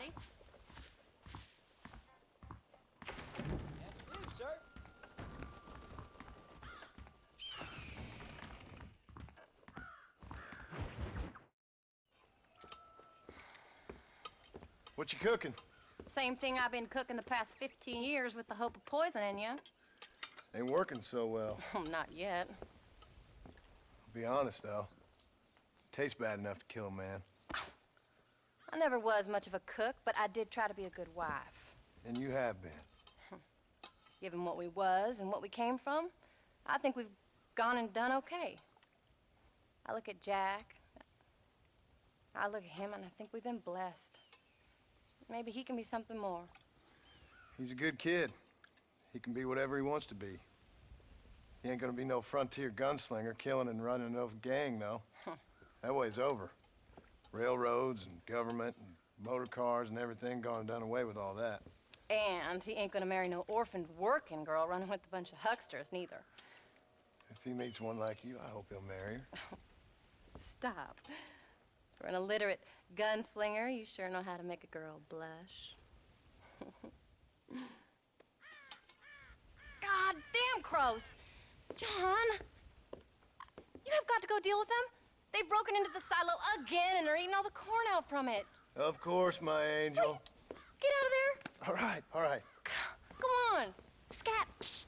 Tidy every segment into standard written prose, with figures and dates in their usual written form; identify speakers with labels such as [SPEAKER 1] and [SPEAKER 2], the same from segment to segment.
[SPEAKER 1] everybody.
[SPEAKER 2] Afternoon, sir.
[SPEAKER 3] What you cooking?
[SPEAKER 1] Same thing I've been cooking the past 15 years with the hope of poisoning you.
[SPEAKER 3] Ain't working so well.
[SPEAKER 1] Not yet.
[SPEAKER 3] I'll be honest, though. Tastes bad enough to kill a man.
[SPEAKER 1] I never was much of a cook, but I did try to be a good wife.
[SPEAKER 3] And you have been.
[SPEAKER 1] Given what we was and what we came from, I think we've gone and done okay. I look at Jack, I look at him, and I think we've been blessed. Maybe he can be something more.
[SPEAKER 3] He's a good kid. He can be whatever he wants to be. He ain't gonna be no frontier gunslinger killing and running those gang, though. That way's over. Railroads and government and motor cars and everything gone and done away with all that.
[SPEAKER 1] And he ain't gonna marry no orphaned working girl running with a bunch of hucksters, neither.
[SPEAKER 3] If he meets one like you, I hope he'll marry her.
[SPEAKER 1] Stop. For an illiterate gunslinger, you sure know how to make a girl blush. God damn crows! John! You have got to go deal with them. They've broken into the silo again and are eating all the corn out from it.
[SPEAKER 3] Of course, my angel.
[SPEAKER 1] Wait, get out of there.
[SPEAKER 3] All right, all right.
[SPEAKER 1] Come on. Scat. Shh.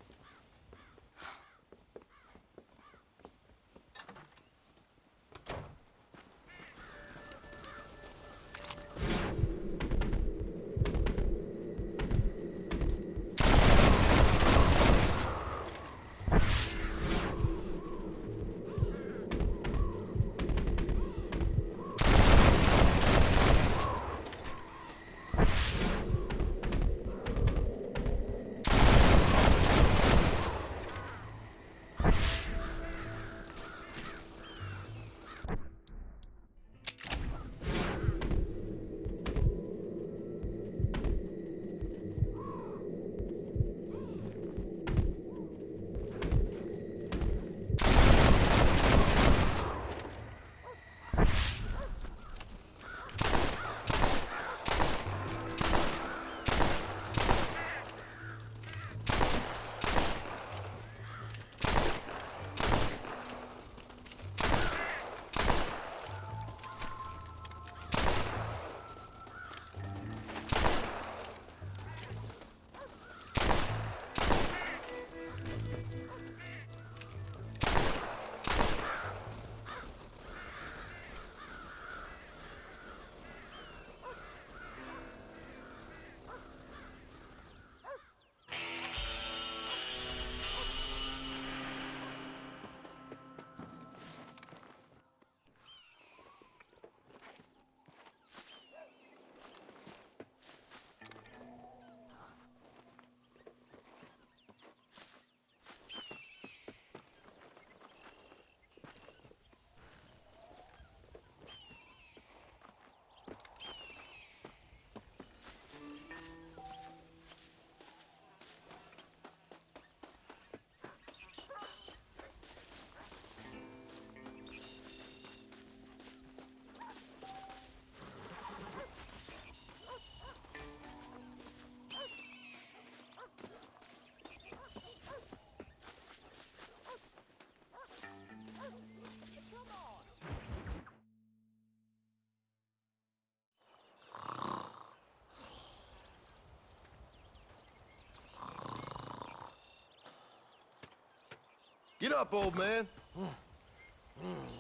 [SPEAKER 3] Get up, old man.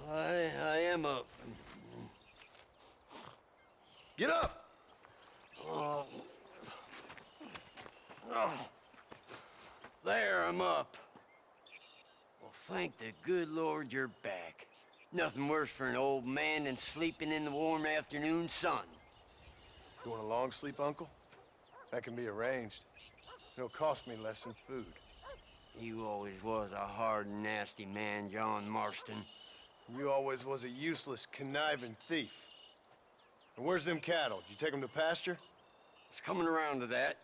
[SPEAKER 4] I am up.
[SPEAKER 3] Get up!
[SPEAKER 4] Oh. Oh. There, I'm up. Well, thank the good Lord you're back. Nothing worse for an old man than sleeping in the warm afternoon sun.
[SPEAKER 3] You want a long sleep, Uncle? That can be arranged. It'll cost me less than food.
[SPEAKER 4] You always was a hard and nasty man, John Marston.
[SPEAKER 3] You always was a useless, conniving thief. And where's them cattle? Did you take them to pasture?
[SPEAKER 4] It's coming around to that.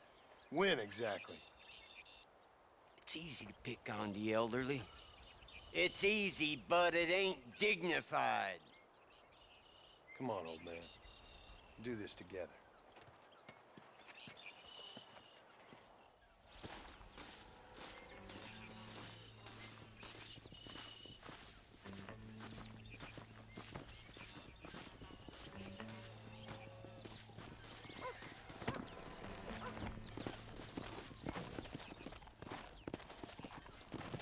[SPEAKER 3] When exactly?
[SPEAKER 4] It's easy to pick on the elderly. It's easy, but it ain't dignified.
[SPEAKER 3] Come on, old man. Do this together.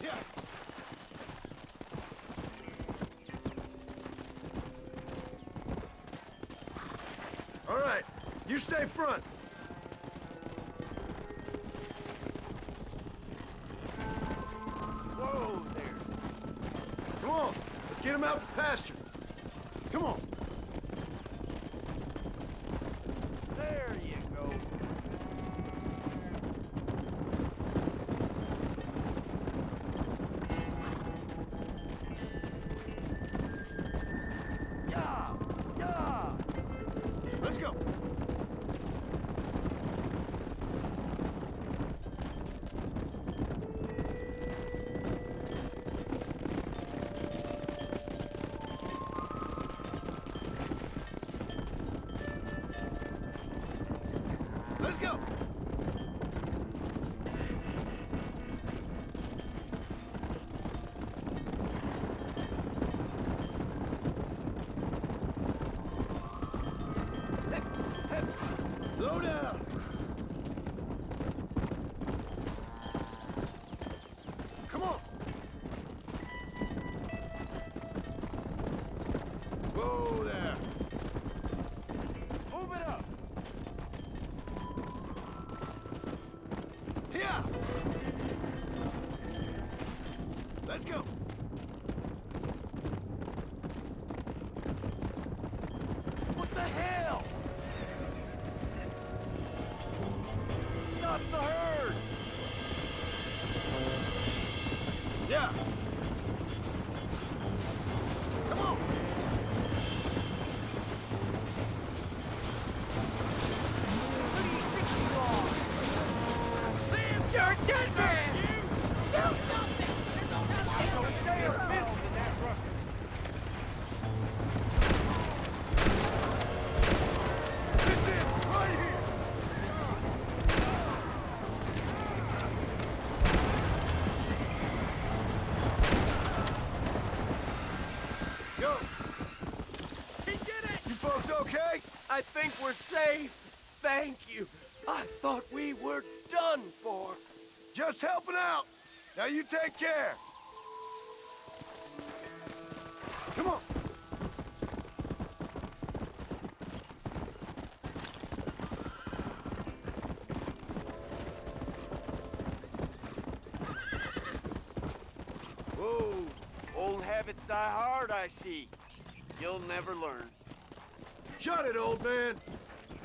[SPEAKER 3] Yeah. All right, you stay front. Whoa there. Come on, let's get him out to pasture. Come on. There you go. Yeah, yeah. Let's go. Let's go. Slow down. Come on. Whoa there. Move it up. Here. Let's go. What the hell? Stop the herd! Yeah. Come on. Who do you think you are? Leave your dead man! Do something! They are busy in that ruckus. This is right here! Go! He did it! You folks okay?
[SPEAKER 2] I think we're safe. Thank you. I thought we were done for.
[SPEAKER 3] Just helping out. Now you take care. Come on.
[SPEAKER 2] Whoa, old habits die hard, I see. You'll never learn.
[SPEAKER 3] Shut it, old man.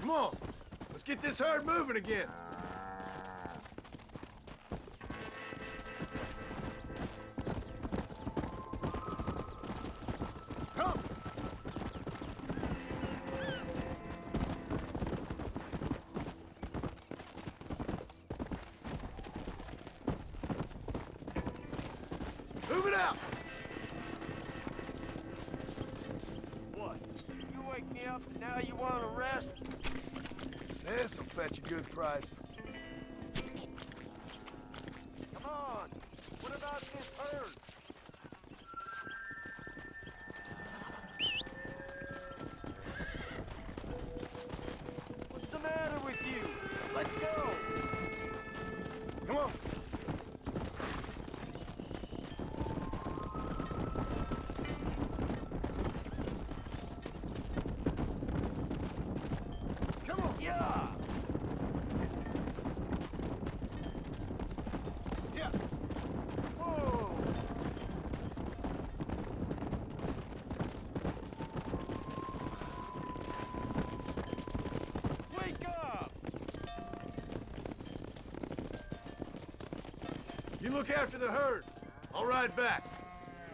[SPEAKER 3] Come on. Let's get this herd moving again. Come. Move it out.
[SPEAKER 2] What? You wake me up and now you want to rest?
[SPEAKER 3] This'll fetch a good price.
[SPEAKER 2] Come on. What about this herd? What's the matter with you? Let's go.
[SPEAKER 3] Come on. Come on.
[SPEAKER 2] Yeah.
[SPEAKER 3] Yeah.
[SPEAKER 2] Whoa. Wake up.
[SPEAKER 3] You look after the herd. I'll ride back.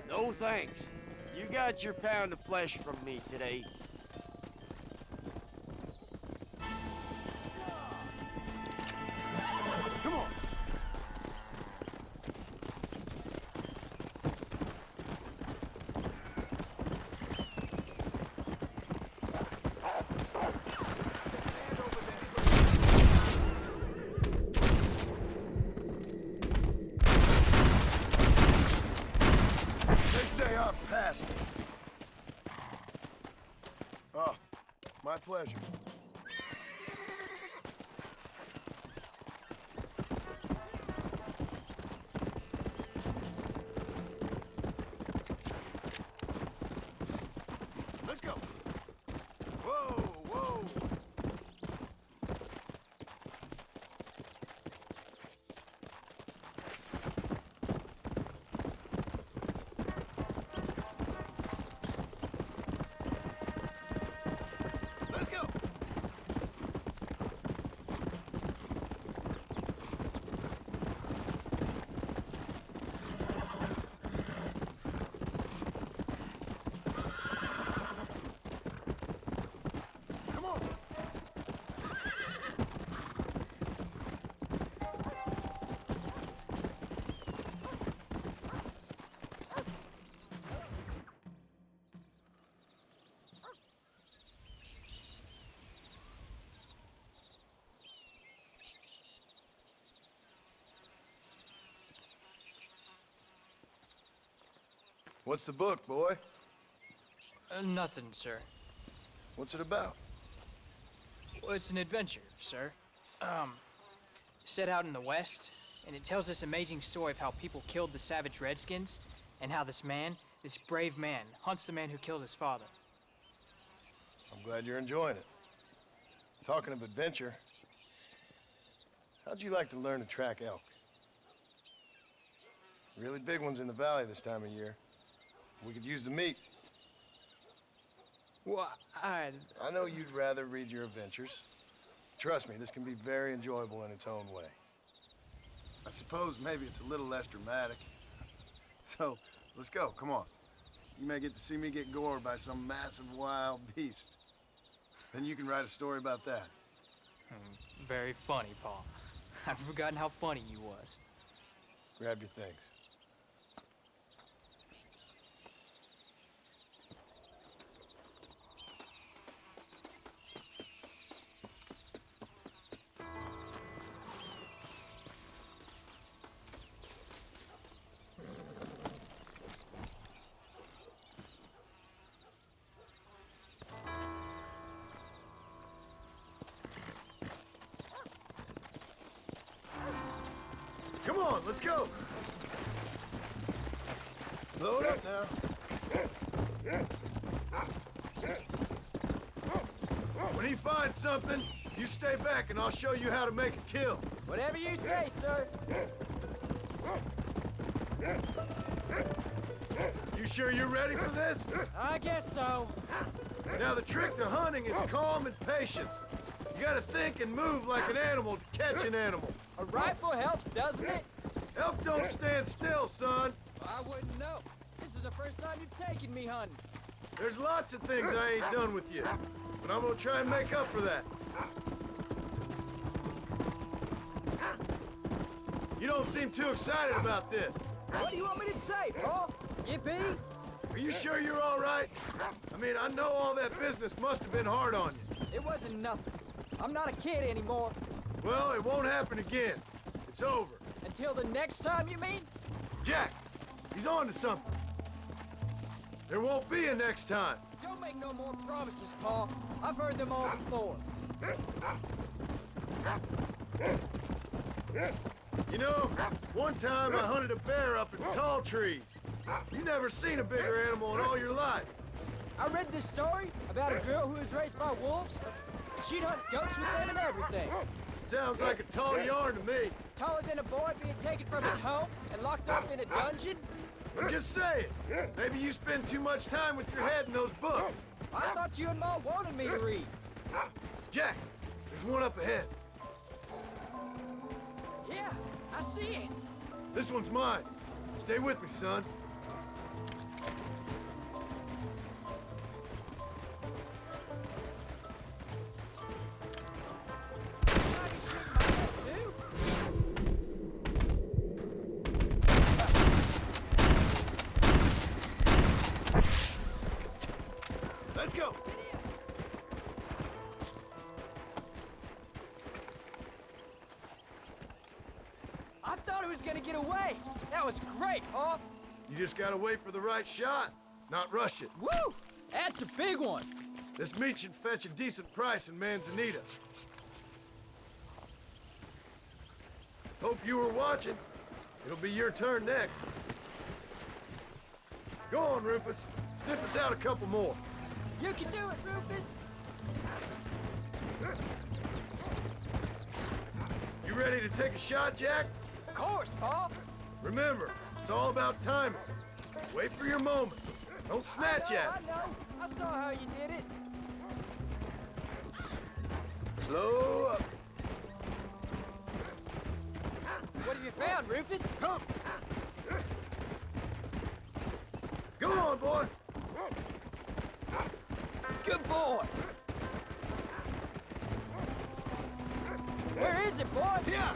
[SPEAKER 2] No thanks. You got your pound of flesh from me today.
[SPEAKER 3] Come on. They say I'm past it. Oh, my pleasure. What's the book, boy?
[SPEAKER 5] Nothing, sir.
[SPEAKER 3] What's it about?
[SPEAKER 5] Well, it's an adventure, sir. Set out in the West, and it tells this amazing story of how people killed the savage Redskins, and how this man, this brave man, hunts the man who killed his father.
[SPEAKER 3] I'm glad you're enjoying it. Talking of adventure, how'd you like to learn to track elk? Really big ones in the valley this time of year. We could use the meat.
[SPEAKER 5] Well,
[SPEAKER 3] I know you'd rather read your adventures. Trust me, this can be very enjoyable in its own way. I suppose maybe it's a little less dramatic. So, let's go, come on. You may get to see me get gored by some massive wild beast. Then you can write a story about that.
[SPEAKER 5] Very funny, Paul. I've forgotten how funny you was.
[SPEAKER 3] Grab your things. Come on, let's go. Slow it up now. When he finds something, you stay back and I'll show you how to make a kill.
[SPEAKER 5] Whatever you say, sir.
[SPEAKER 3] You sure you're ready for this?
[SPEAKER 5] I guess so.
[SPEAKER 3] Now the trick to hunting is calm and patience. You gotta think and move like an animal to catch an animal.
[SPEAKER 5] A rifle helps, doesn't it?
[SPEAKER 3] Elk don't stand still, son.
[SPEAKER 5] I wouldn't know. This is the first time you've taken me hunting.
[SPEAKER 3] There's lots of things I ain't done with you, but I'm gonna try and make up for that. You don't seem too excited about this.
[SPEAKER 5] What do you want me to say, Paul? Yippee?
[SPEAKER 3] Are you sure you're all right? I mean, I know all that business must have been hard on you.
[SPEAKER 5] It wasn't nothing. I'm not a kid anymore.
[SPEAKER 3] Well, it won't happen again. It's over.
[SPEAKER 5] Until the next time, you mean?
[SPEAKER 3] Jack, he's on to something. There won't be a next time.
[SPEAKER 5] Don't make no more promises, Paul. I've heard them all before.
[SPEAKER 3] You know, one time I hunted a bear up in tall trees. You never seen a bigger animal in all your life.
[SPEAKER 5] I read this story about a girl who was raised by wolves. She'd hunt goats with them and everything.
[SPEAKER 3] Sounds like a tall yarn to me.
[SPEAKER 5] Taller than a boy being taken from his home and locked up in a dungeon?
[SPEAKER 3] I'm just saying, maybe you spend too much time with your head in those books.
[SPEAKER 5] I thought you and Ma wanted me to read.
[SPEAKER 3] Jack, there's one up ahead.
[SPEAKER 5] Yeah, I see it.
[SPEAKER 3] This one's mine. Stay with me, son. Let's go.
[SPEAKER 5] I thought it was gonna get away. That was great, Paul.
[SPEAKER 3] You just gotta wait for the right shot, not rush it.
[SPEAKER 5] Woo! That's a big one.
[SPEAKER 3] This meat should fetch a decent price in Manzanita. Hope you were watching. It'll be your turn next. Go on, Rufus. Sniff us out a couple more.
[SPEAKER 5] You can do it, Rufus.
[SPEAKER 3] You ready to take a shot, Jack?
[SPEAKER 5] Of course, Paul.
[SPEAKER 3] Remember, it's all about timing. Wait for your moment. Don't snatch at it.
[SPEAKER 5] I know. I saw how you did it.
[SPEAKER 3] Slow up.
[SPEAKER 5] What have you found, Rufus?
[SPEAKER 3] Come. Go on, boy.
[SPEAKER 5] Good boy. Where is it, boy?
[SPEAKER 3] Yeah.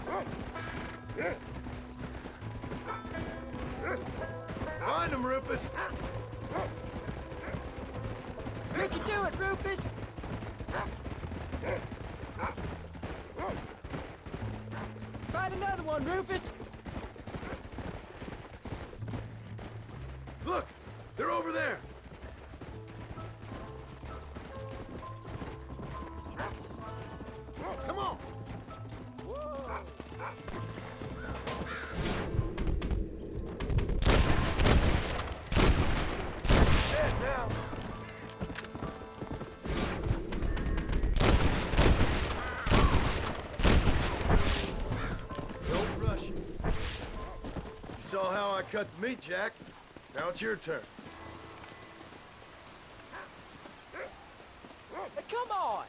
[SPEAKER 3] Find him, Rufus.
[SPEAKER 5] You can do it, Rufus. Find another one, Rufus.
[SPEAKER 3] Look, They're over there! Come on! Dead now! Don't rush it. You saw how I cut the meat, Jack. Now it's your turn.
[SPEAKER 2] Hey, come on!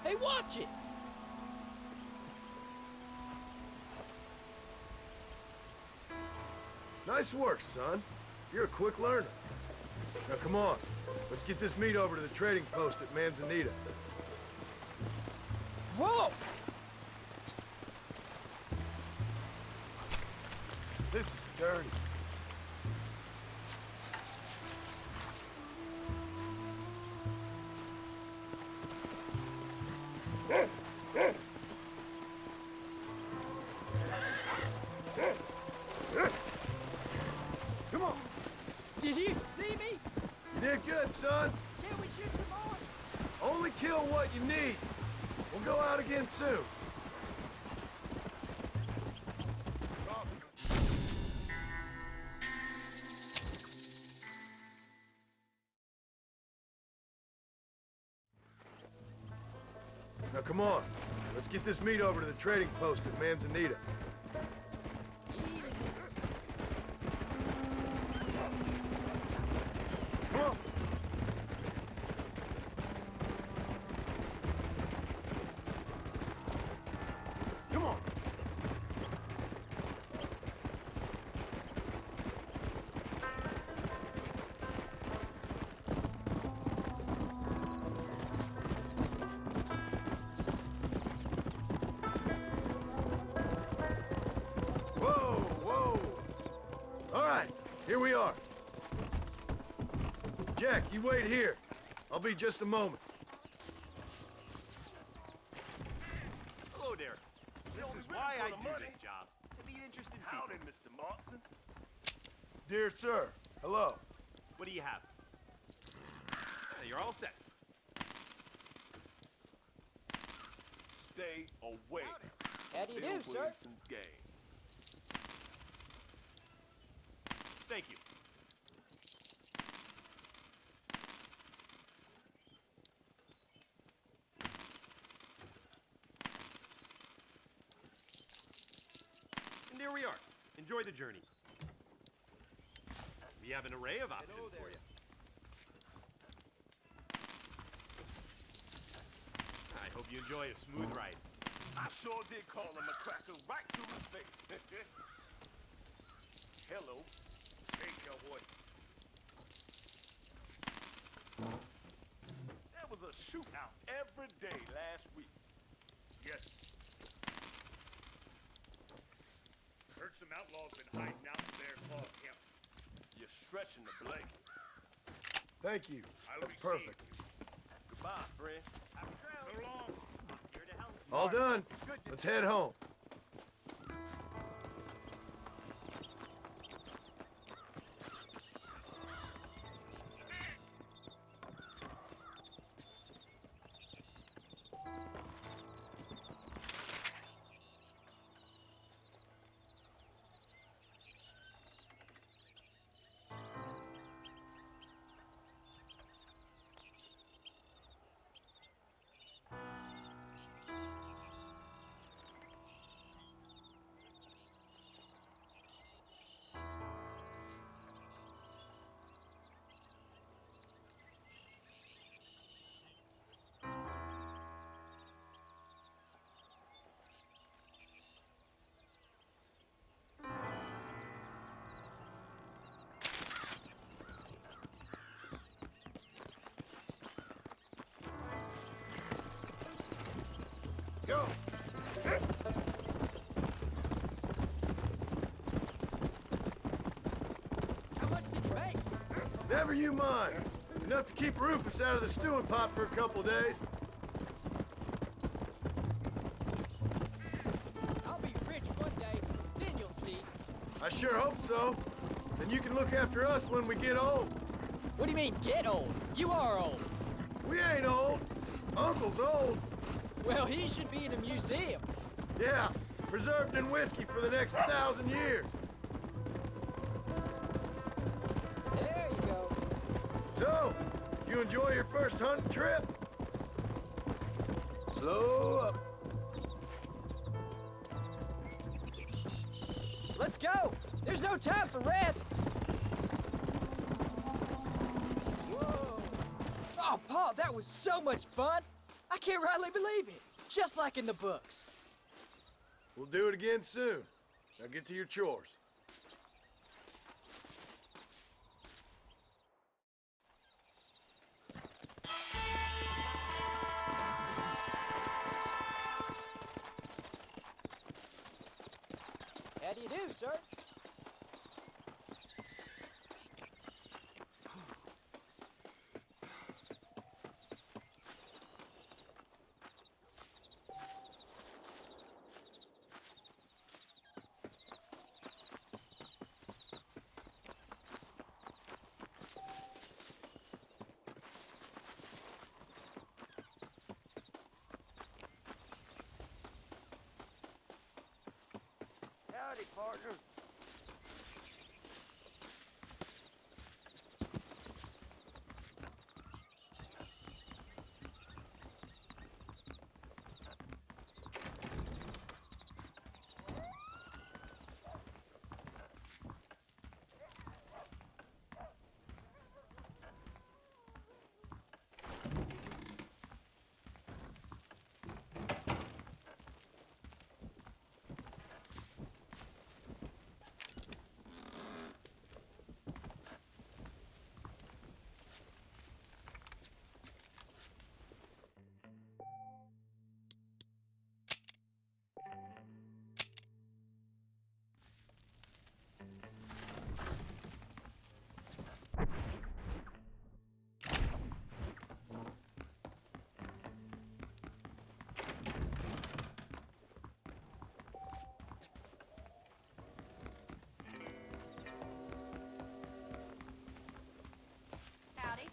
[SPEAKER 2] Hey, watch it!
[SPEAKER 3] Nice work, son. You're a quick learner. Now come on. Let's get this meat over to the trading post at Manzanita.
[SPEAKER 2] Whoa!
[SPEAKER 3] This is dirty. Come on.
[SPEAKER 2] Did you see me?
[SPEAKER 3] You did good, son.
[SPEAKER 2] Can we shoot some more?
[SPEAKER 3] Only kill what you need. We'll go out again soon. Now come on. Let's get this meat over to the trading post at Manzanita. Come on. Come on. Whoa, whoa. All right, here we are. Jack, you wait here. I'll be just a moment.
[SPEAKER 6] Hello there. This is why I do this job. To meet interested people. Howdy, Mr. Marston.
[SPEAKER 3] Dear sir, hello.
[SPEAKER 6] What do you have? You're all set.
[SPEAKER 7] Stay away.
[SPEAKER 2] How do you
[SPEAKER 7] Bill
[SPEAKER 2] do, sir?
[SPEAKER 7] Williamson's game.
[SPEAKER 6] Thank you. And there we are. Enjoy the journey. We have an array of options for you. I hope you enjoy a smooth ride.
[SPEAKER 7] I sure did call him a cracker right to his face. Hello. Hey, cowboy. There was a shootout every day last week. Yes. Heard some outlaws been hiding out in their claw camp. You're stretching the blanket.
[SPEAKER 3] Thank you. That's perfect.
[SPEAKER 7] Goodbye, friend. Happy trails. So long. I'm here to help.
[SPEAKER 3] All done. Let's head home. Go!
[SPEAKER 5] How much did you make?
[SPEAKER 3] Never you mind. Enough to keep Rufus out of the stewing pot for a couple of days.
[SPEAKER 5] I'll be rich one day, then you'll see.
[SPEAKER 3] I sure hope so. Then you can look after us when we get old.
[SPEAKER 5] What do you mean, get old? You are old.
[SPEAKER 3] We ain't old. Uncle's old.
[SPEAKER 5] Well, he should be in a museum.
[SPEAKER 3] Yeah, preserved in whiskey for the next 1,000 years.
[SPEAKER 5] There you go.
[SPEAKER 3] So, you enjoy your first hunting trip? Slow up.
[SPEAKER 5] Let's go. There's no time for rest. Whoa. Oh, Paul, that was so much fun. I can't rightly believe it. Just like in the books.
[SPEAKER 3] We'll do it again soon. Now get to your chores.
[SPEAKER 5] How do you do, sir?
[SPEAKER 4] Howdy, partner.
[SPEAKER 1] Howdy.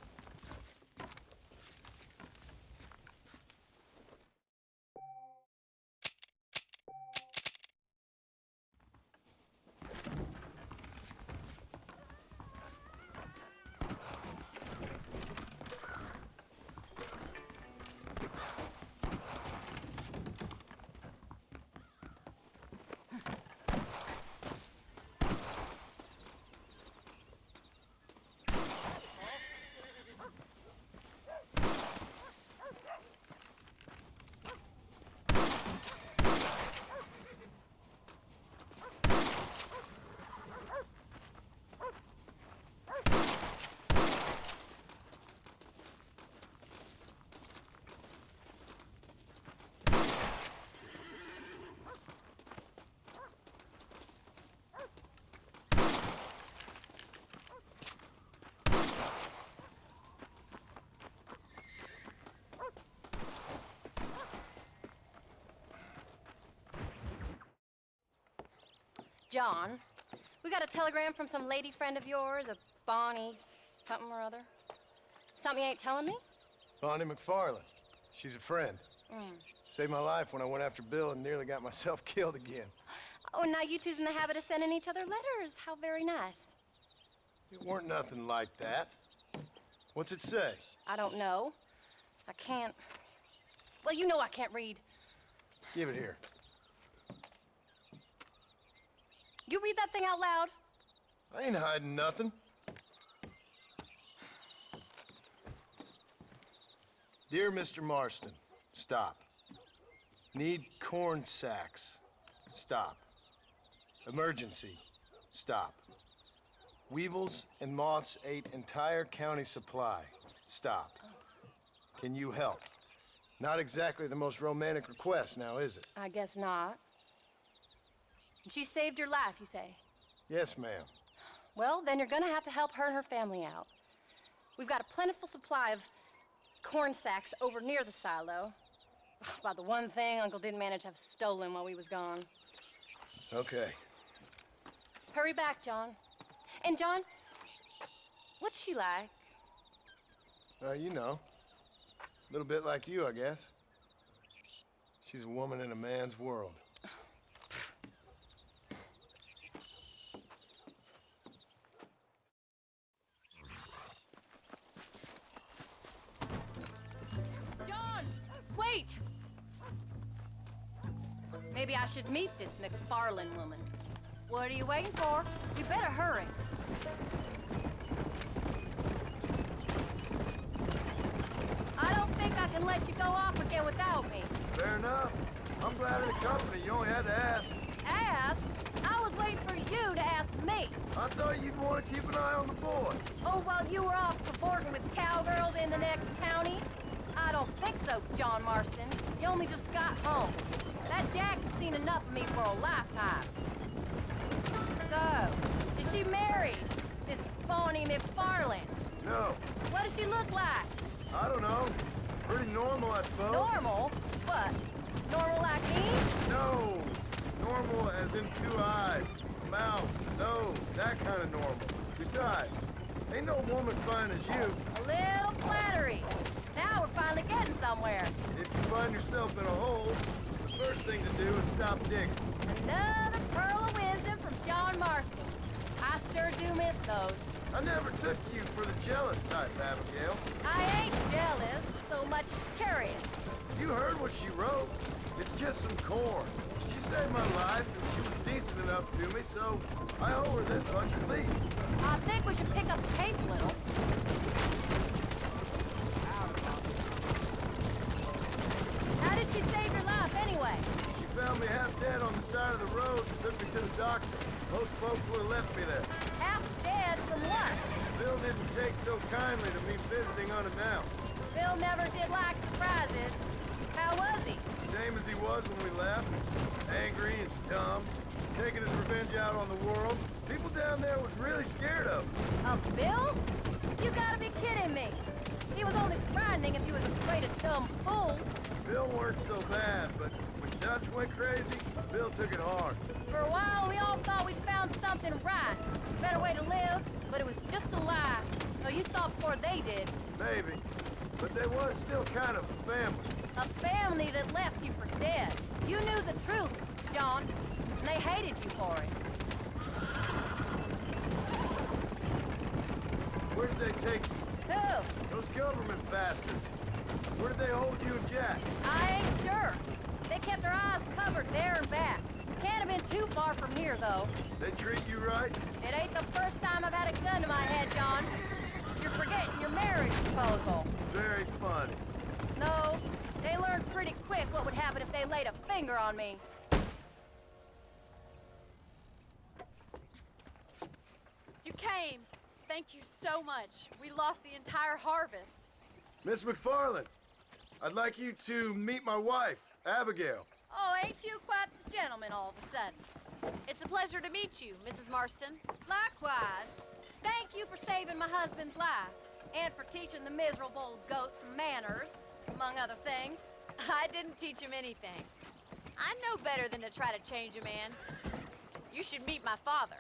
[SPEAKER 1] John, we got a telegram from some lady friend of yours, a Bonnie something or other. Something you ain't telling me?
[SPEAKER 3] Bonnie McFarland. She's a friend. Saved my life when I went after Bill and nearly got myself killed again.
[SPEAKER 1] Oh, and now you two's in the habit of sending each other letters. How very nice.
[SPEAKER 3] It weren't nothing like that. What's it say?
[SPEAKER 1] I don't know. I can't... Well, you know I can't read.
[SPEAKER 3] Give it here.
[SPEAKER 1] You read that thing out loud?
[SPEAKER 3] I ain't hiding nothing. Dear Mr. Marston, stop. Need corn sacks. Stop. Emergency. Stop. Weevils and moths ate entire county supply. Stop. Can you help? Not exactly the most romantic request, now is it?
[SPEAKER 1] I guess not. And she saved your life, you say?
[SPEAKER 3] Yes, ma'am.
[SPEAKER 1] Well, then you're gonna have to help her and her family out. We've got a plentiful supply of corn sacks over near the silo. About the one thing Uncle didn't manage to have stolen while we was gone.
[SPEAKER 3] Okay.
[SPEAKER 1] Hurry back, John. And John, what's she like?
[SPEAKER 3] You know. A little bit like you, I guess. She's a woman in a man's world.
[SPEAKER 1] John, wait! Maybe I should meet this McFarlane woman. What are you waiting for? You better hurry. I don't think I can let you go off again without me.
[SPEAKER 3] Fair enough. I'm glad of the company. You only had to ask.
[SPEAKER 1] Ask? I was waiting for you to ask me.
[SPEAKER 3] I thought you'd want to keep an eye on the boy.
[SPEAKER 1] Oh, while you were off cavorting with cowgirls in the next county? I don't think so, John Marston. You only just got home. That Jack's seen enough of me for a lifetime. So, is she married? This phony McFarlane?
[SPEAKER 3] No,
[SPEAKER 1] What does she look like?
[SPEAKER 3] I don't know. Pretty normal, I suppose.
[SPEAKER 1] Normal? What? Normal like me?
[SPEAKER 3] No. Normal as in 2 eyes, mouth, nose, that kind of normal. Besides, ain't no woman fine as you.
[SPEAKER 1] A little flattery. Now we're finally getting somewhere.
[SPEAKER 3] If you find yourself in a hole, the first thing to do is stop digging.
[SPEAKER 1] Another pearl of wisdom from John Marston. I sure do miss those.
[SPEAKER 3] I never took you for the jealous type, Abigail.
[SPEAKER 1] I ain't jealous so much as curious.
[SPEAKER 3] You heard what she wrote. It's just some corn. She saved my life, and she was decent enough to me, so I owe her this much at least.
[SPEAKER 1] I think we should pick up the pace a little. How did she save your life anyway?
[SPEAKER 3] She found me half dead on the side of the road and took me to the doctor. Most folks would have left me there.
[SPEAKER 1] Half dead from what?
[SPEAKER 3] Bill didn't take so kindly to me visiting unannounced.
[SPEAKER 1] Bill never did like surprises. How was he?
[SPEAKER 3] Same as he was when we left. Angry and dumb. Taking his revenge out on the world. People down there was really scared of him.
[SPEAKER 1] Of Bill? You gotta be kidding me. He was only frightening if he was afraid of dumb fools.
[SPEAKER 3] Bill weren't so bad, but when Dutch went crazy, Bill took it hard.
[SPEAKER 1] For a while, we all thought we'd found something right. A better way to live, but it was just a lie. No, you saw before they did.
[SPEAKER 3] Maybe. But they was still kind of a family.
[SPEAKER 1] A family that left you for dead. You knew the truth, John, and they hated you for it.
[SPEAKER 3] Where did they take you?
[SPEAKER 1] Who?
[SPEAKER 3] Those government bastards. Where did they hold you and Jack?
[SPEAKER 1] I ain't sure. They kept their eyes covered there and back. Can't have been too far from here, though.
[SPEAKER 3] They treat you right?
[SPEAKER 1] It ain't the first time I've had a gun to my head, John. You're forgetting your marriage proposal.
[SPEAKER 3] Very funny.
[SPEAKER 1] No, they learned pretty quick what would happen if they laid a finger on me.
[SPEAKER 8] You came. Thank you so much. We lost the entire harvest.
[SPEAKER 3] Miss McFarlane, I'd like you to meet my wife, Abigail.
[SPEAKER 8] Oh, ain't you quite the gentleman all of a sudden? It's a pleasure to meet you, Mrs. Marston.
[SPEAKER 1] Likewise. Thank you for saving my husband's life, and for teaching the miserable old goat some manners, among other things.
[SPEAKER 8] I didn't teach him anything. I know better than to try to change a man. You should meet my father.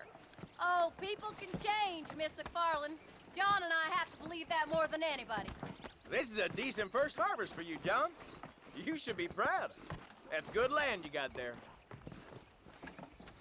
[SPEAKER 1] Oh, people can change, Miss McFarlane. John and I have to believe that more than anybody.
[SPEAKER 9] This is a decent first harvest for you, John. You should be proud. That's good land you got there.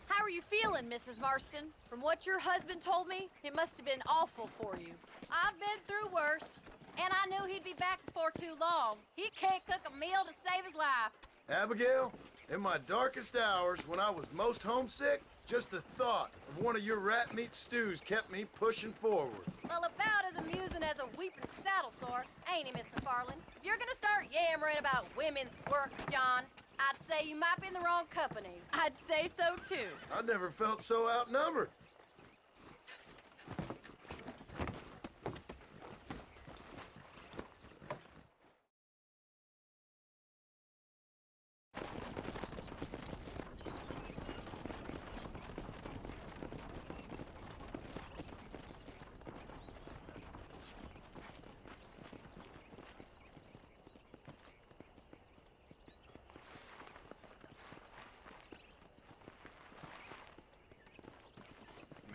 [SPEAKER 8] How are you feeling, Mrs. Marston? From what your husband told me, it must have been awful for you.
[SPEAKER 1] I've been through worse, and I knew he'd be back before too long. He can't cook a meal to save his life.
[SPEAKER 3] Abigail, in my darkest hours, when I was most homesick, just the thought of one of your rat meat stews kept me pushing forward.
[SPEAKER 1] Well, about as amusing as a weeping saddle sore, ain't he, Miss McFarlane? If you're gonna start yammering about women's work, John, I'd say you might be in the wrong company.
[SPEAKER 8] I'd say so, too.
[SPEAKER 3] I never felt so outnumbered.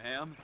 [SPEAKER 6] Ham.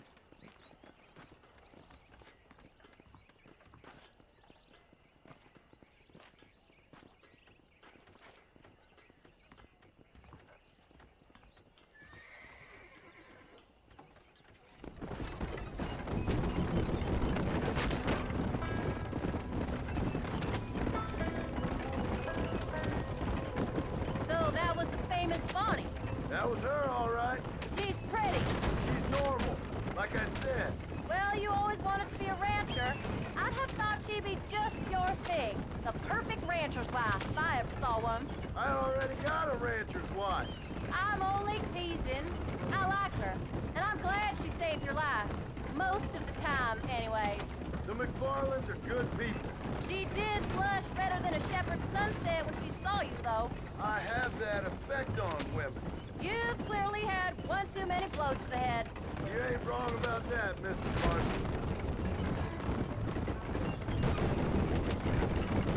[SPEAKER 1] So that was the famous Bonnie.
[SPEAKER 3] That was her, all right.
[SPEAKER 1] She's pretty.
[SPEAKER 3] She's normal, like I said.
[SPEAKER 1] Well, you always wanted to be a rancher. I'd have thought she'd be just your thing. The perfect rancher's wife, if I ever saw one.
[SPEAKER 3] I already got a rancher's wife.
[SPEAKER 1] I'm only teasing. I like her, and I'm glad she saved your life. Most of the time, anyways.
[SPEAKER 3] The McFarlands are good people.
[SPEAKER 1] She did blush better than a shepherd's sunset when she saw you, though.
[SPEAKER 3] I have that effect on women.
[SPEAKER 1] You clearly had one too many blows to the head.
[SPEAKER 3] You ain't wrong about that, Mrs. Marston.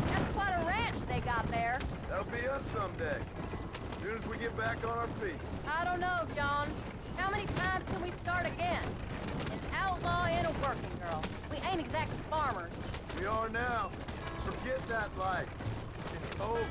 [SPEAKER 1] That's quite a ranch they got there.
[SPEAKER 3] That'll be us someday. As soon as we get back on our feet.
[SPEAKER 1] I don't know, John. How many times can we start again? An outlaw and a working girl. We ain't exactly farmers.
[SPEAKER 3] We are now. Forget that life. It's over.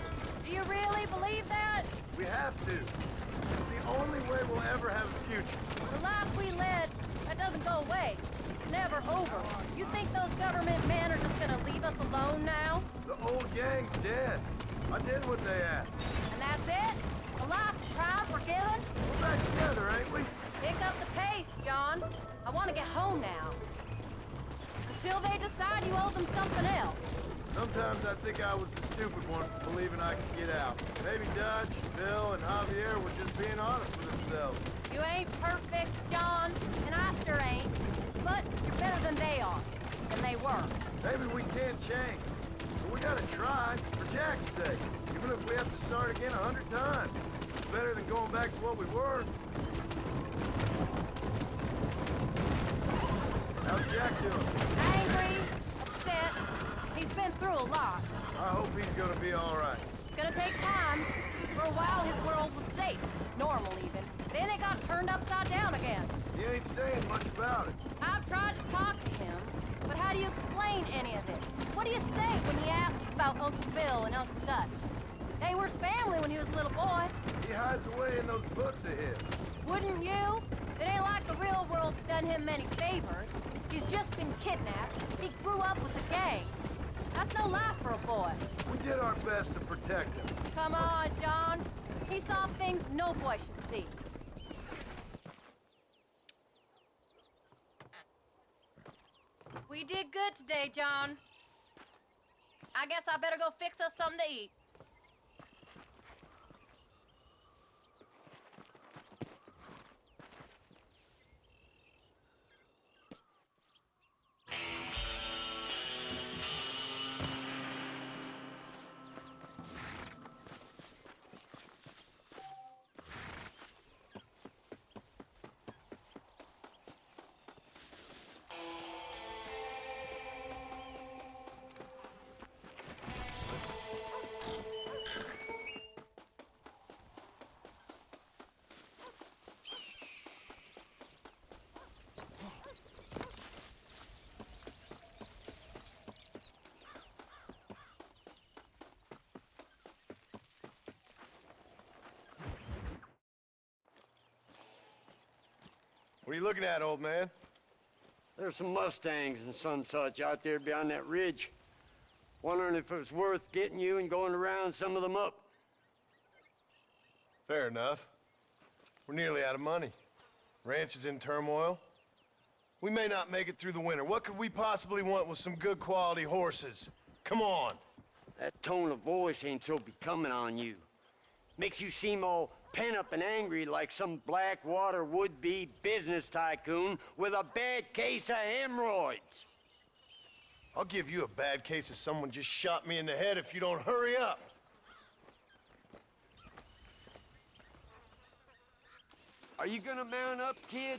[SPEAKER 1] Do you really believe that?
[SPEAKER 3] We have to. It's the only way we'll ever have a future.
[SPEAKER 1] The life we led, that doesn't go away. It's never over. You think those government men are just gonna leave us alone now?
[SPEAKER 3] The old gang's dead. I did what they asked.
[SPEAKER 1] And that's it? A life tried, forgiven?
[SPEAKER 3] We're back together, ain't we?
[SPEAKER 1] Pick up the pace, John. I want to get home now. Until they decide you owe them something else.
[SPEAKER 3] Sometimes I think I was the stupid one for believing I could get out. Maybe Dutch, Bill, and Javier were just being honest with themselves.
[SPEAKER 1] You ain't perfect, John, and I sure ain't. But you're better than they are. And they were.
[SPEAKER 3] Maybe we can't change. But we gotta try, for Jack's sake. Even if we have to start again 100 times. It's better than going back to what we were. How's Jack doing?
[SPEAKER 1] Angry, upset. He's been through a lot.
[SPEAKER 3] I hope he's gonna be all right.
[SPEAKER 1] It's gonna take time. For a while, his world was safe. Normal, even. Then it got turned upside down again.
[SPEAKER 3] He ain't saying much about it.
[SPEAKER 1] I've tried to talk to him, but how do you explain any of it? What do you say when he asks about Uncle Bill and Uncle Dutch? They were family when he was a little boy.
[SPEAKER 3] He hides away in those books of his.
[SPEAKER 1] Wouldn't you? It ain't like the real world's done him many favors. He's just been kidnapped. He grew up with the gang. That's no life for a boy.
[SPEAKER 3] We did our best to protect him.
[SPEAKER 1] Come on, John. He saw things no boy should see. We did good today, John. I guess I better go fix us something to eat.
[SPEAKER 3] What are you looking at, old man?
[SPEAKER 4] There's some Mustangs and some such out there beyond that ridge. Wondering if it was worth getting you and going to round some of them up.
[SPEAKER 3] Fair enough. We're nearly out of money. Ranch is in turmoil. We may not make it through the winter. What could we possibly want with some good quality horses? Come on.
[SPEAKER 4] That tone of voice ain't so becoming on you. Makes you seem all pent up and angry like some Blackwater would-be business tycoon with a bad case of hemorrhoids.
[SPEAKER 3] I'll give you a bad case of someone just shot me in the head if you don't hurry up.
[SPEAKER 4] Are you gonna mount up, kid?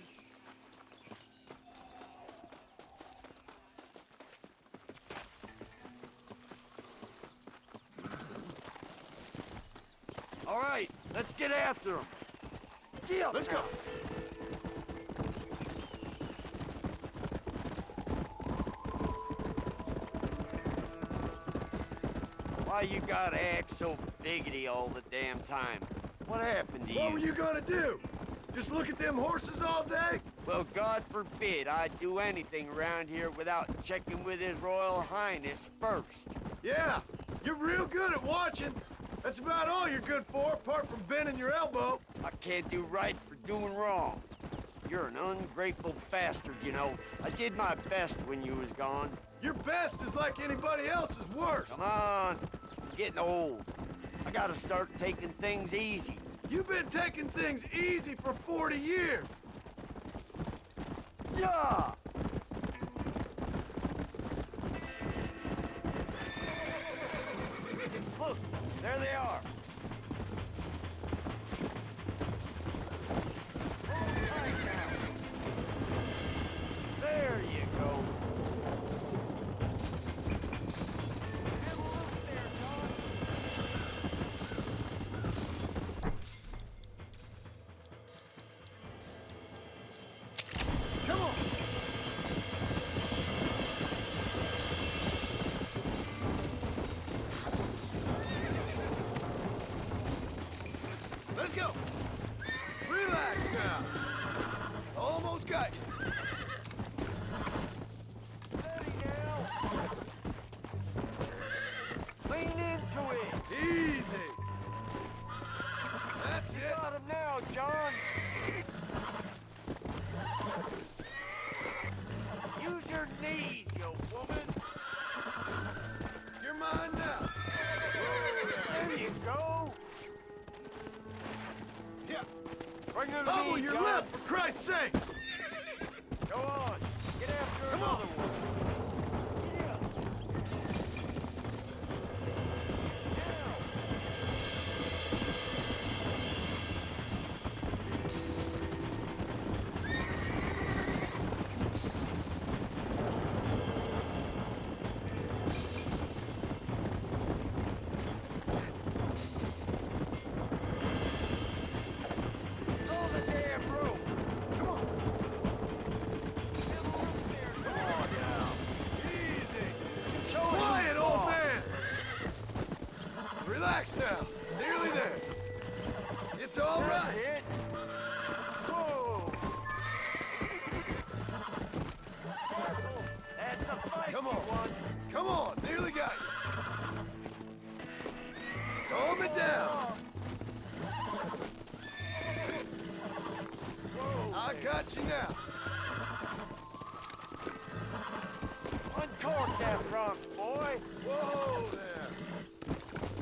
[SPEAKER 4] All right, let's get after him. Get up
[SPEAKER 3] Let's
[SPEAKER 4] now.
[SPEAKER 3] go.
[SPEAKER 4] Why you gotta act so biggity all the damn time? What happened to you?
[SPEAKER 3] What were you gonna do? Just look at them horses all day?
[SPEAKER 4] Well, God forbid I'd do anything around here without checking with His Royal Highness first.
[SPEAKER 3] Yeah, you're real good at watching. That's about all you're good for, apart from bending your elbow.
[SPEAKER 4] I can't do right for doing wrong. You're an ungrateful bastard, you know. I did my best when you was gone.
[SPEAKER 3] Your best is like anybody else's worst.
[SPEAKER 4] Come on, I'm getting old. I gotta start taking things easy.
[SPEAKER 3] You've been taking things easy for 40 years.
[SPEAKER 4] Yeah! Look, there they are. There you go.
[SPEAKER 3] Come on. Let's go. Relax now. Almost got you.
[SPEAKER 4] Lean into it.
[SPEAKER 3] Easy. That's
[SPEAKER 4] You
[SPEAKER 3] it.
[SPEAKER 4] got him now, John. Use your knees, you woman.
[SPEAKER 3] You're mine now.
[SPEAKER 4] There you go.
[SPEAKER 3] Yeah.
[SPEAKER 4] Bring her to
[SPEAKER 3] Hobble
[SPEAKER 4] me,
[SPEAKER 3] your
[SPEAKER 4] John.
[SPEAKER 3] lip, for Christ's sakes.
[SPEAKER 4] Go on. Get after
[SPEAKER 3] Come
[SPEAKER 4] another
[SPEAKER 3] on.
[SPEAKER 4] one. Throw the damn rope.
[SPEAKER 3] Come on.
[SPEAKER 4] Come on now.
[SPEAKER 3] Easy.
[SPEAKER 4] Show us
[SPEAKER 3] Quiet,
[SPEAKER 4] who's
[SPEAKER 3] old
[SPEAKER 4] boss.
[SPEAKER 3] man. Relax now. Nearly there. It's all
[SPEAKER 4] That's
[SPEAKER 3] right.
[SPEAKER 4] it. Whoa. That's a feisty
[SPEAKER 3] Come on.
[SPEAKER 4] one.
[SPEAKER 3] Come on. Nearly got you. Calm it down. I got you now.
[SPEAKER 4] Uncork that trunk, boy.
[SPEAKER 3] Whoa there.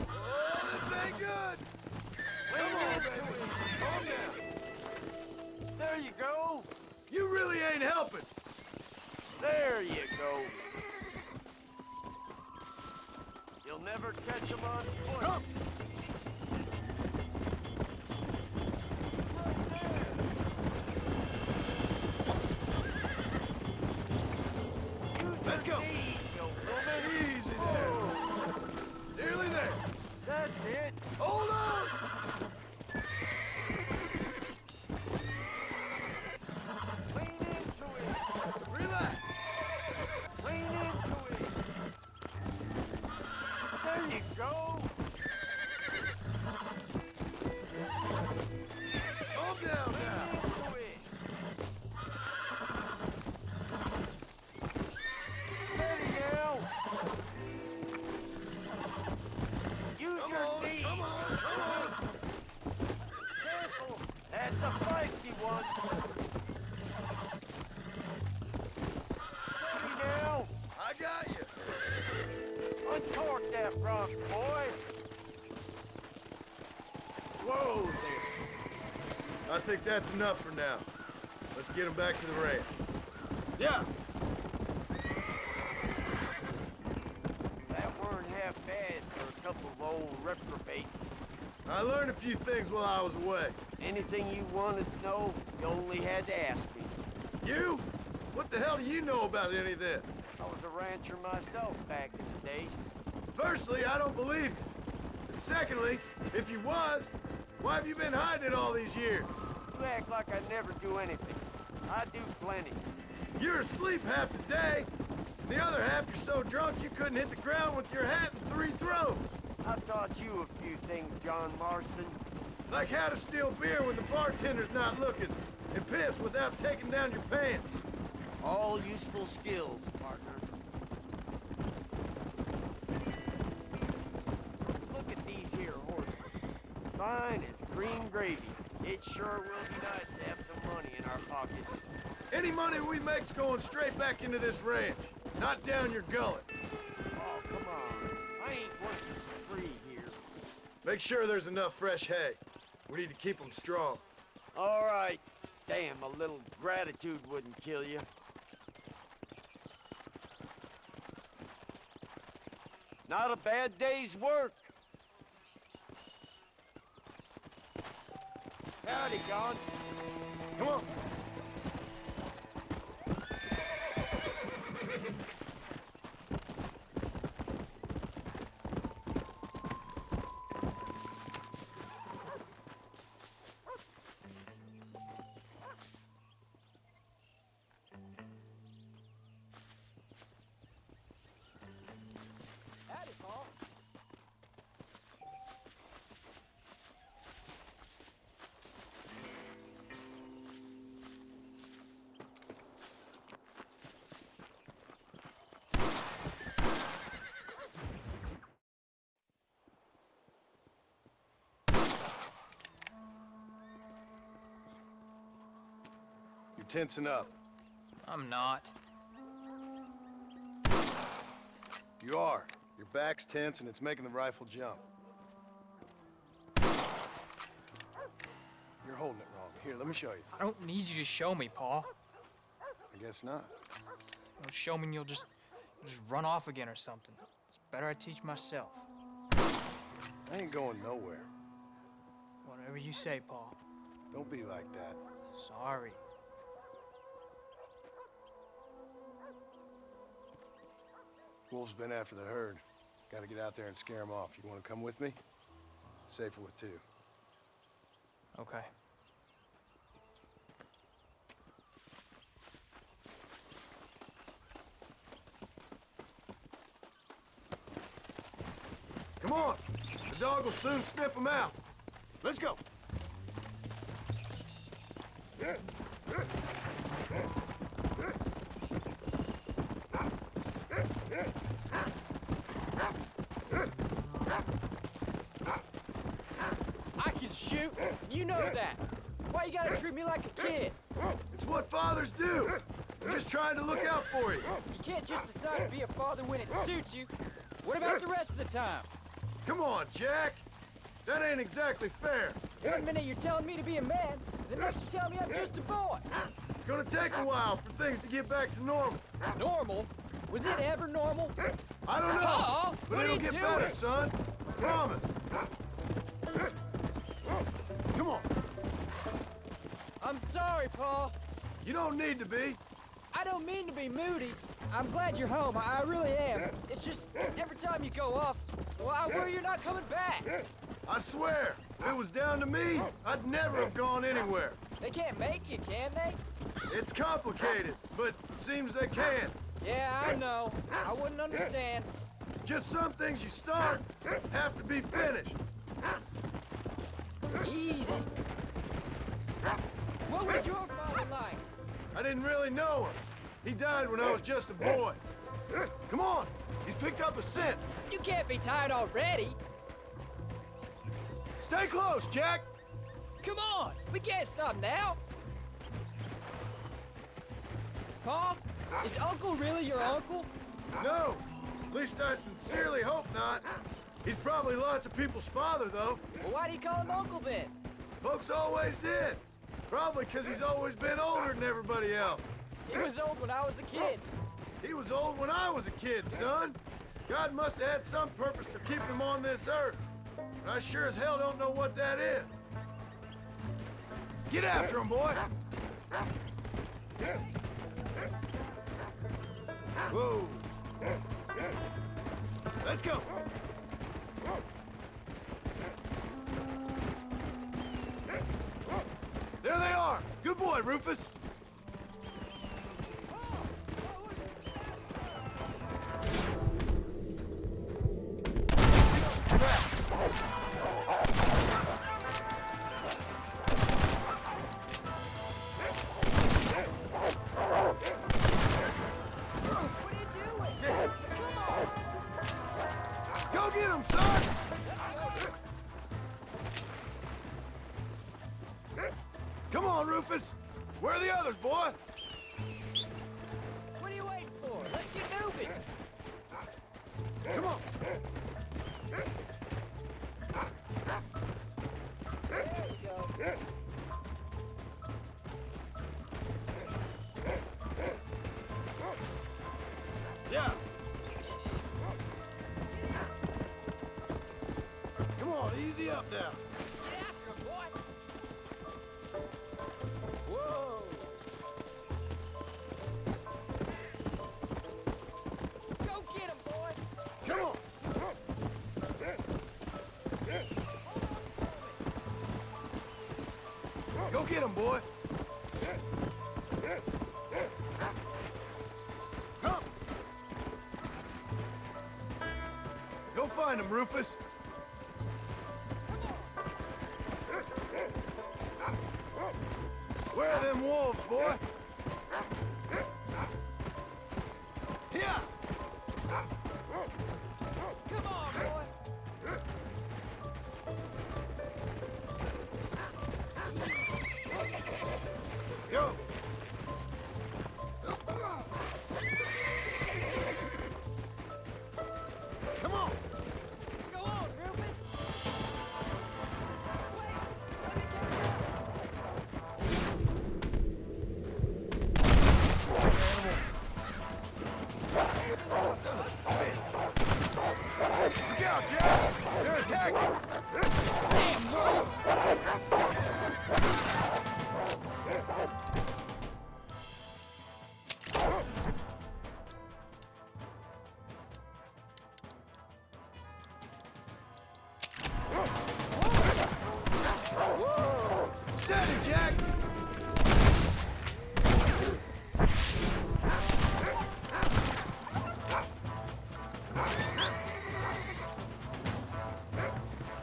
[SPEAKER 3] Oh, this ain't good. Come on, baby. Calm down.
[SPEAKER 4] There you go.
[SPEAKER 3] You really ain't helping.
[SPEAKER 4] There you go. You'll never catch him on foot.
[SPEAKER 3] Come. Let's go.
[SPEAKER 4] Knees, you woman.
[SPEAKER 3] Easy there. Nearly there.
[SPEAKER 4] That's it.
[SPEAKER 3] Hold on.
[SPEAKER 4] Lean into it.
[SPEAKER 3] Relax.
[SPEAKER 4] Lean into it. There you go.
[SPEAKER 3] Calm down now.
[SPEAKER 4] Into it. Steady now. Use
[SPEAKER 3] Come
[SPEAKER 4] your
[SPEAKER 3] on.
[SPEAKER 4] knees.
[SPEAKER 3] Come on. Come on.
[SPEAKER 4] Careful. That's a feisty one. Steady now.
[SPEAKER 3] I got you.
[SPEAKER 4] Uncork that rock, boy. Whoa there.
[SPEAKER 3] I think that's enough for now. Let's get him back to the rail. Yeah.
[SPEAKER 4] That weren't half bad for a couple of old reprobates.
[SPEAKER 3] I learned a few things while I was away.
[SPEAKER 4] Anything you wanted to know, you only had to ask me.
[SPEAKER 3] You? What the hell do you know about any of this?
[SPEAKER 4] I was a rancher myself back in the day.
[SPEAKER 3] Firstly, I don't believe you. And secondly, if you was, why have you been hiding it all these years?
[SPEAKER 4] You act like I never do anything. I do plenty.
[SPEAKER 3] You're asleep half the day. The other half, you're so drunk you couldn't hit the ground with your hat in 3 throws.
[SPEAKER 4] I taught you a few things, John Marston.
[SPEAKER 3] Like how to steal beer when the bartender's not looking, and piss without taking down your pants.
[SPEAKER 4] All useful skills, partner. Look at these here horses. Fine as green gravy. It sure will be nice to have some money in our pockets.
[SPEAKER 3] Any money we make's going straight back into this ranch, not down your gullet.
[SPEAKER 4] Oh, come on. I ain't working for free here.
[SPEAKER 3] Make sure there's enough fresh hay. We need to keep them strong.
[SPEAKER 4] All right. Damn, a little gratitude wouldn't kill you. Not a bad day's work. Howdy, John.
[SPEAKER 3] Come on.
[SPEAKER 5] Howdy, Paul.
[SPEAKER 3] You're tensing up.
[SPEAKER 5] I'm not.
[SPEAKER 3] You are. Your back's tense and it's making the rifle jump. You're holding it wrong. Here, let me show you.
[SPEAKER 5] I don't need you to show me, Paul.
[SPEAKER 3] I guess not.
[SPEAKER 5] Don't show me and you'll just run off again or something. It's better I teach myself.
[SPEAKER 3] I ain't going nowhere.
[SPEAKER 5] Whatever you say, Paul.
[SPEAKER 3] Don't be like that.
[SPEAKER 5] Sorry.
[SPEAKER 3] Wolves been after the herd. Gotta get out there and scare them off. You wanna come with me? Safer with two.
[SPEAKER 5] Okay.
[SPEAKER 3] Come on! The dog will soon sniff them out. Let's go!
[SPEAKER 10] I can shoot. You know that. Why you gotta treat me like a kid?
[SPEAKER 3] It's what fathers do! I'm just trying to look out for you.
[SPEAKER 10] You can't just decide to be a father when it suits you. What about the rest of the time?
[SPEAKER 3] Come on, Jack! That ain't exactly fair.
[SPEAKER 10] One minute you're telling me to be a man, the next you tell me I'm just a boy.
[SPEAKER 3] It's gonna take a while for things to get back to normal.
[SPEAKER 10] Normal? Was it ever normal?
[SPEAKER 3] I don't know,
[SPEAKER 10] Uh-oh,
[SPEAKER 3] but
[SPEAKER 10] what are
[SPEAKER 3] it'll
[SPEAKER 10] you
[SPEAKER 3] get
[SPEAKER 10] doing?
[SPEAKER 3] better, son. Promise. Come on.
[SPEAKER 10] I'm sorry, Paul.
[SPEAKER 3] You don't need to be.
[SPEAKER 10] I don't mean to be moody. I'm glad you're home. I really am. It's just every time you go off, well, I worry you're not coming back.
[SPEAKER 3] I swear, if it was down to me, I'd never have gone anywhere.
[SPEAKER 10] They can't make you, can they?
[SPEAKER 3] It's complicated, but it seems they can.
[SPEAKER 10] Yeah, I know. I wouldn't understand.
[SPEAKER 3] Just some things you start have to be finished.
[SPEAKER 10] Easy. What was your father like?
[SPEAKER 3] I didn't really know him. He died when I was just a boy. Come on, he's picked up a scent.
[SPEAKER 10] You can't be tired already.
[SPEAKER 3] Stay close, Jack.
[SPEAKER 10] Come on, we can't stop now. Paul, is Uncle really your uncle?
[SPEAKER 3] No, at least I sincerely hope not. He's probably lots of people's father, though.
[SPEAKER 10] Well, why do you call him uncle then?
[SPEAKER 3] Folks always did. Probably because he's always been older than everybody else.
[SPEAKER 10] He was old when I was a kid.
[SPEAKER 3] He was old when I was a kid, son. God must have had some purpose for keeping him on this earth. But I sure as hell don't know what that is. Get after him, boy. Whoa. Let's go. There they are. Good boy, Rufus. Crap. Rufus? Where are the others, boy?
[SPEAKER 10] What are you waiting for? Let's get moving.
[SPEAKER 3] Come on.
[SPEAKER 10] There we go.
[SPEAKER 3] Yeah. Come on, easy up now.
[SPEAKER 10] Get after him, boy. Whoa. Go get him, boy.
[SPEAKER 3] Come on. Go get him, boy. Come. Go find him, Rufus. Where are them wolves, boy? Here.
[SPEAKER 10] Come on, boy.
[SPEAKER 3] Go. Come on.
[SPEAKER 10] Go on, Rufus. Wait, let me
[SPEAKER 3] Look out, Jack! They're attacking! Steady, Jack!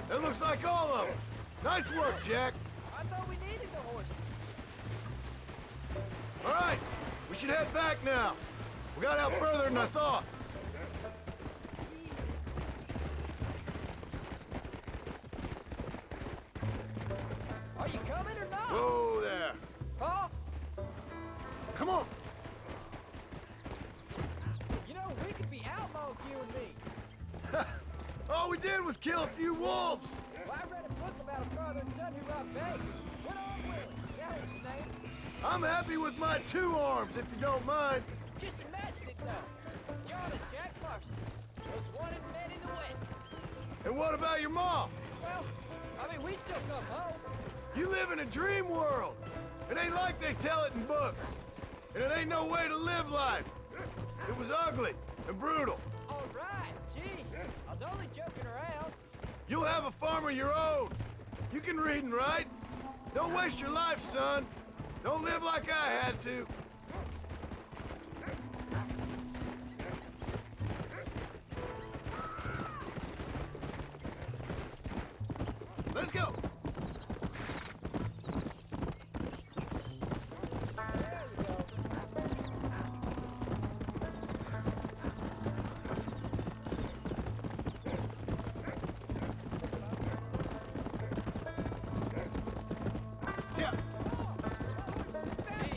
[SPEAKER 3] That looks like all of them. Nice work, Jack.
[SPEAKER 10] I thought we needed the horses.
[SPEAKER 3] All right, we should head back now. We got out further than I thought.
[SPEAKER 10] Are you coming or not?
[SPEAKER 3] Whoa there.
[SPEAKER 10] Huh?
[SPEAKER 3] Come on.
[SPEAKER 10] You know, we could be outlaws, you and me.
[SPEAKER 3] All we did was kill a few wolves.
[SPEAKER 10] Well, I read a book about a father and son who robbed banks. Went on Willie. That was his name.
[SPEAKER 3] I'm happy with my 2 arms, if you don't mind.
[SPEAKER 10] Just imagine it, though. John and Jack Marston. Most wanted men in the West.
[SPEAKER 3] And what about your mom?
[SPEAKER 10] Well, I mean, we still come home.
[SPEAKER 3] You live in a dream world. It ain't like they tell it in books. And it ain't no way to live life. It was ugly and brutal.
[SPEAKER 10] All right, gee. I was only joking around.
[SPEAKER 3] You'll have a farm of your own. You can read and write. Don't waste your life, son. Don't live like I had to. Let's go.
[SPEAKER 10] There you go.
[SPEAKER 3] Yeah.
[SPEAKER 10] Hey.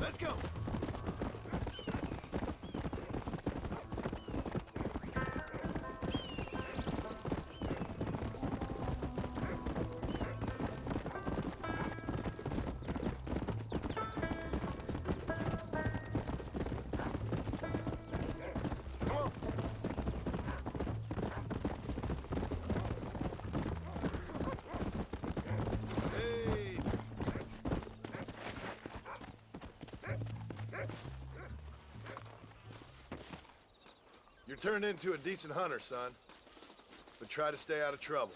[SPEAKER 3] Let's go. Come on. Hey. You're turned into a decent hunter, son. But try to stay out of trouble.